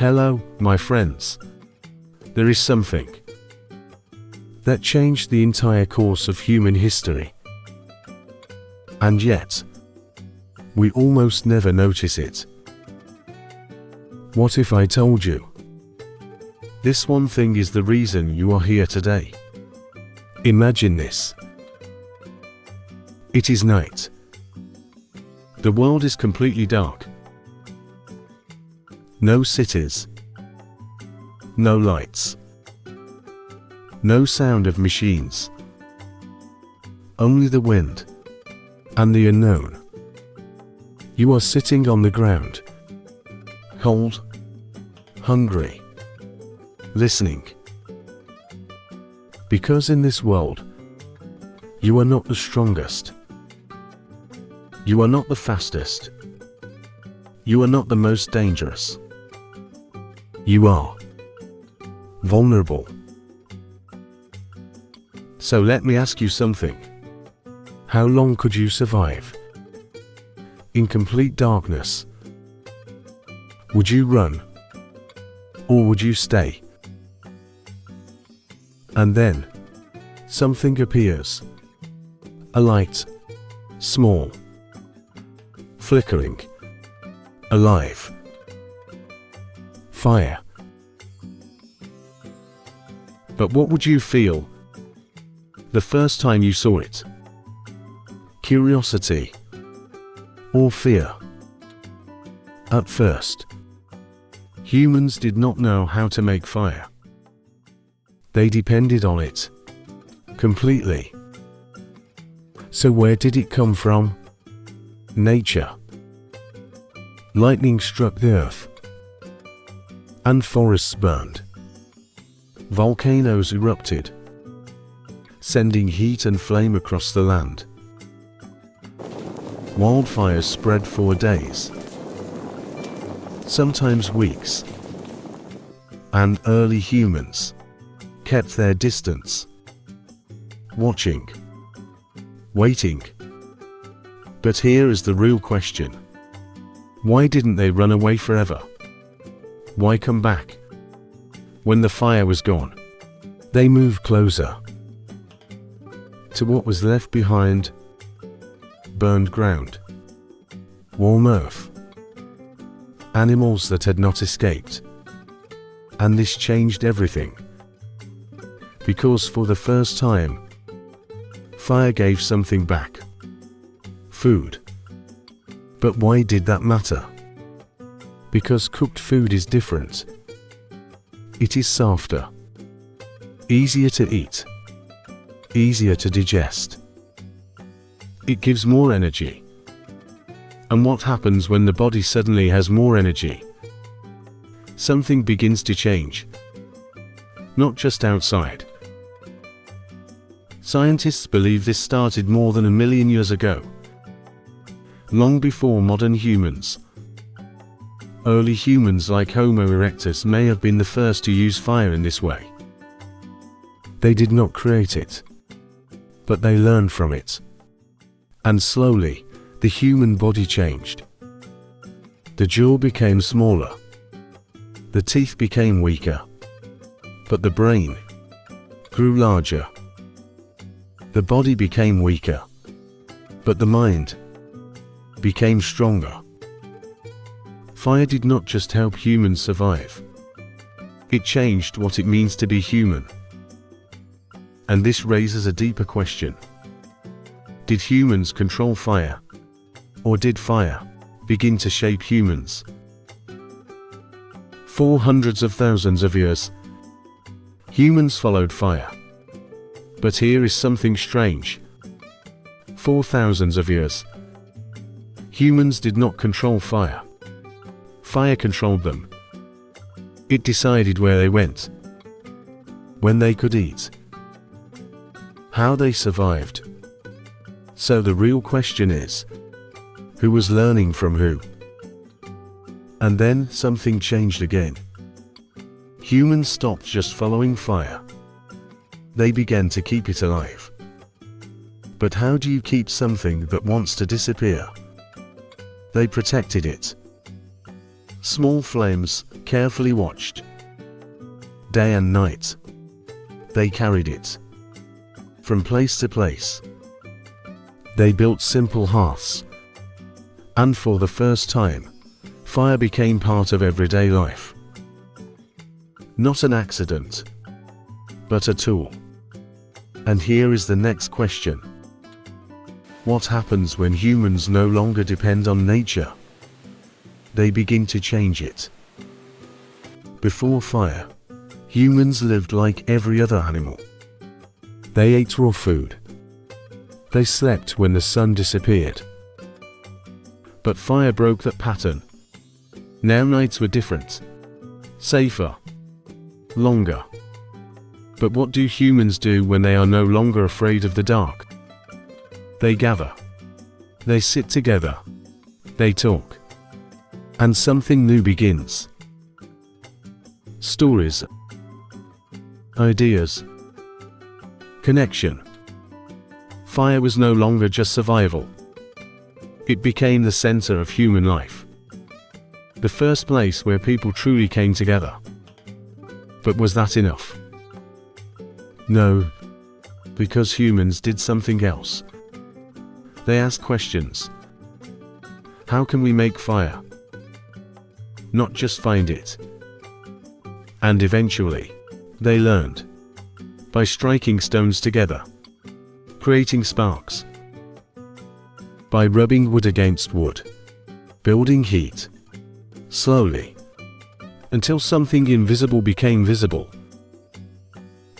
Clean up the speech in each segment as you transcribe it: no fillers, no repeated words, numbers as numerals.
Hello, my friends. There is something that changed the entire course of human history. And yet, we almost never notice it. What if I told you? This one thing is the reason you are here today. Imagine this. It is night. The world is completely dark. No cities. No lights. No sound of machines. Only the wind and the unknown. You are sitting on the ground, cold, hungry, listening. Because in this world, you are not the strongest. You are not the fastest. You are not the most dangerous. You are vulnerable. So let me ask you something. How long could you survive in complete darkness? Would you run, or would you stay? And then, something appears. A light, small, flickering, alive. Fire. But what would you feel the first time you saw it? Curiosity or fear? At first, humans did not know how to make fire. They depended on it completely. So where did it come from? Nature. Lightning struck the earth, and forests burned. Volcanoes erupted, sending heat and flame across the land. Wildfires spread for days, sometimes weeks, and early humans kept their distance, watching, waiting. But here is the real question. Why didn't they run away forever? Why come back? When the fire was gone, they moved closer to what was left behind. Burned ground, warm earth, animals that had not escaped. And this changed everything. Because for the first time, fire gave something back. Food. But why did that matter? Because cooked food is different. It is softer, easier to eat, easier to digest. It gives more energy. And what happens when the body suddenly has more energy? Something begins to change. Not just outside. Scientists believe this started more than 1 million years ago. Long before modern humans. Early humans like Homo erectus may have been the first to use fire in this way. They did not create it, but they learned from it. And slowly, the human body changed. The jaw became smaller. The teeth became weaker. But the brain grew larger. The body became weaker. But the mind became stronger. Fire did not just help humans survive. It changed what it means to be human. And this raises a deeper question. Did humans control fire? Or did fire begin to shape humans? For hundreds of thousands of years, humans followed fire. But here is something strange. For thousands of years, humans did not control fire. Fire controlled them. It decided where they went, when they could eat, how they survived. So the real question is, who was learning from who? And then something changed again. Humans stopped just following fire. They began to keep it alive. But how do you keep something that wants to disappear? They protected it. Small flames, carefully watched. Day and night. They carried it from place to place. They built simple hearths. And for the first time, fire became part of everyday life. Not an accident, but a tool. And here is the next question. What happens when humans no longer depend on nature? They begin to change it. Before fire, humans lived like every other animal. They ate raw food. They slept when the sun disappeared. But fire broke that pattern. Now nights were different. Safer. Longer. But what do humans do when they are no longer afraid of the dark? They gather. They sit together. They talk. And something new begins. Stories. Ideas. Connection. Fire was no longer just survival. It became the center of human life. The first place where people truly came together. But was that enough? No, because humans did something else. They asked questions. How can we make fire? Not just find it. And eventually, they learned. By striking stones together. Creating sparks. By rubbing wood against wood. Building heat. Slowly. Until something invisible became visible.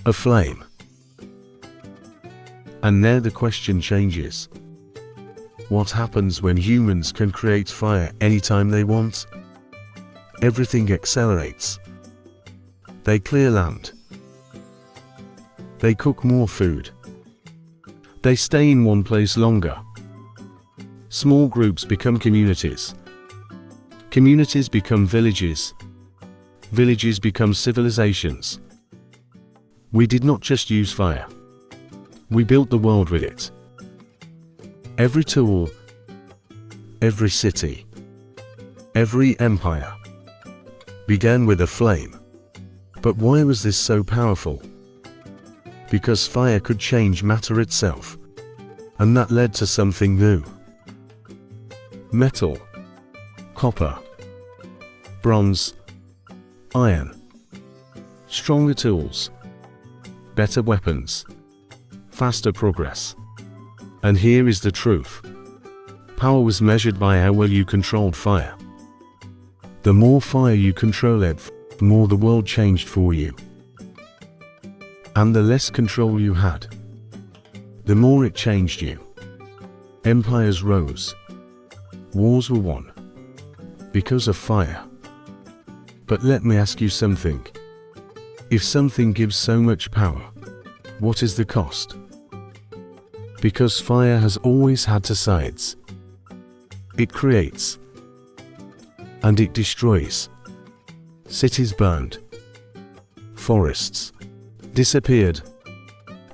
A flame. And now the question changes. What happens when humans can create fire anytime they want? Everything accelerates. They clear land. They cook more food. They stay in one place longer. Small groups become communities. Communities become villages. Villages become civilizations. We did not just use fire. We built the world with it. Every tool, every city, every empire began with a flame. But why was this so powerful? Because fire could change matter itself. And that led to something new. Metal, copper, bronze, iron, stronger tools, better weapons, faster progress. And here is the truth. Power was measured by how well you controlled fire. The more fire you control it, the more the world changed for you. And the less control you had, the more it changed you. Empires rose. Wars were won. Because of fire. But let me ask you something. If something gives so much power, what is the cost? Because fire has always had two sides. It creates. And it destroys. Cities burned. Forests disappeared.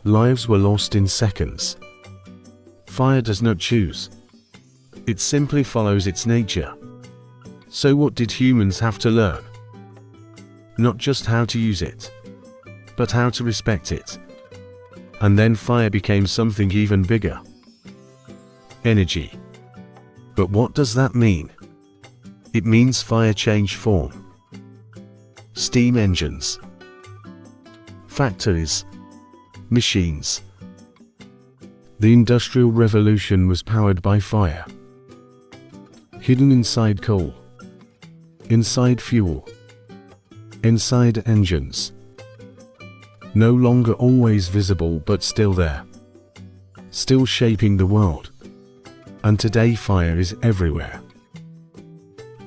Lives were lost in seconds. Fire does not choose. It simply follows its nature. So what did humans have to learn? Not just how to use it, but how to respect it. And then fire became something even bigger. Energy. But what does that mean? It means fire changed form. Steam engines. Factories. Machines. The Industrial Revolution was powered by fire. Hidden inside coal. Inside fuel. Inside engines. No longer always visible but still there. Still shaping the world. And today fire is everywhere.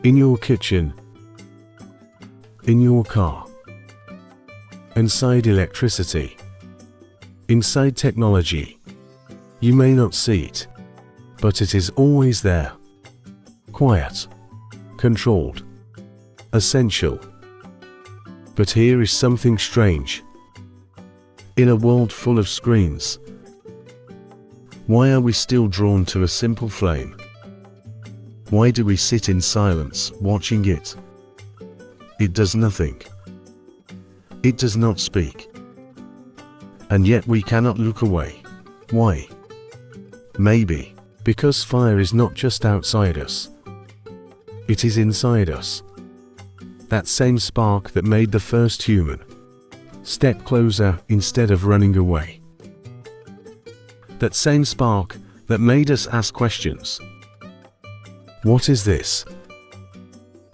In your kitchen. In your car. Inside electricity. Inside technology. You may not see it, but it is always there. Quiet. Controlled. Essential. But here is something strange. In a world full of screens, why are we still drawn to a simple flame? Why do we sit in silence, watching it, It does nothing. It does not speak. And yet we cannot look away. Why? Maybe because fire is not just outside us. It is inside us. That same spark that made the first human step closer instead of running away. That same spark that made us ask questions. What is this?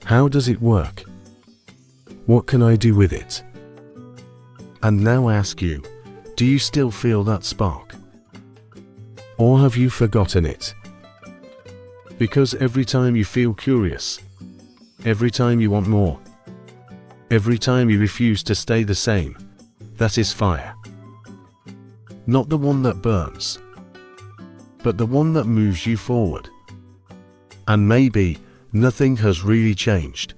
How does it work? What can I do with it? And now I ask you, do you still feel that spark? Or have you forgotten it? Because every time you feel curious, every time you want more, every time you refuse to stay the same, that is fire. Not the one that burns, but the one that moves you forward. And maybe nothing has really changed.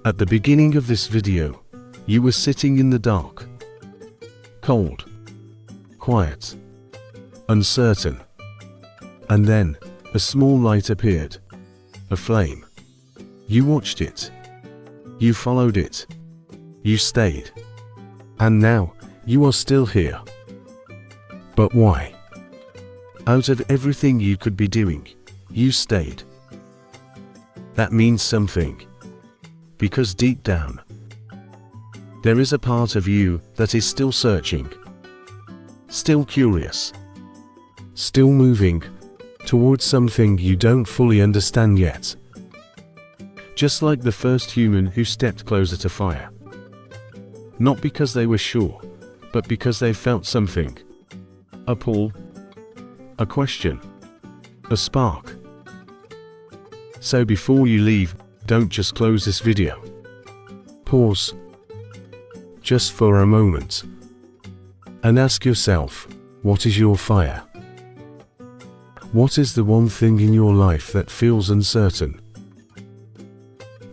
At the beginning of this video, you were sitting in the dark, cold, quiet, uncertain. And then a small light appeared, a flame. You watched it. You followed it. You stayed. And now you are still here. But why? Out of everything you could be doing, you stayed. That means something. Because deep down, there is a part of you that is still searching, still curious, still moving towards something you don't fully understand yet. Just like the first human who stepped closer to fire. Not because they were sure, but because they felt something. A pull, a question, a spark. So before you leave, don't just close this video. Pause, just for a moment, and ask yourself, what is your fire? What is the one thing in your life that feels uncertain?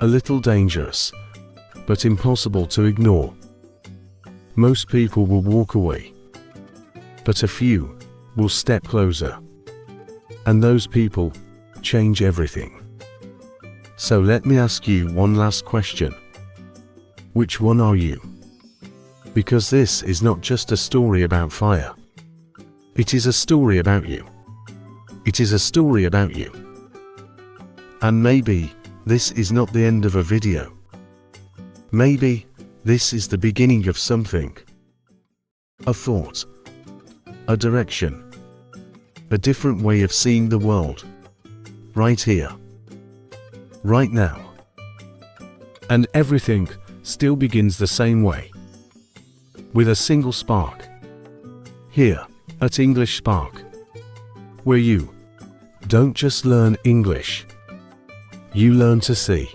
A little dangerous, but impossible to ignore. Most people will walk away, but a few will step closer. And those people change everything. So let me ask you one last question. Which one are you? Because this is not just a story about fire. It is a story about you. It is a story about you. And maybe this is not the end of a video. Maybe this is the beginning of something. A thought. A direction. A different way of seeing the world. Right here. Right now. And everything still begins the same way. With a single spark. Here, at English Spark. Where you don't just learn English. You learn to see.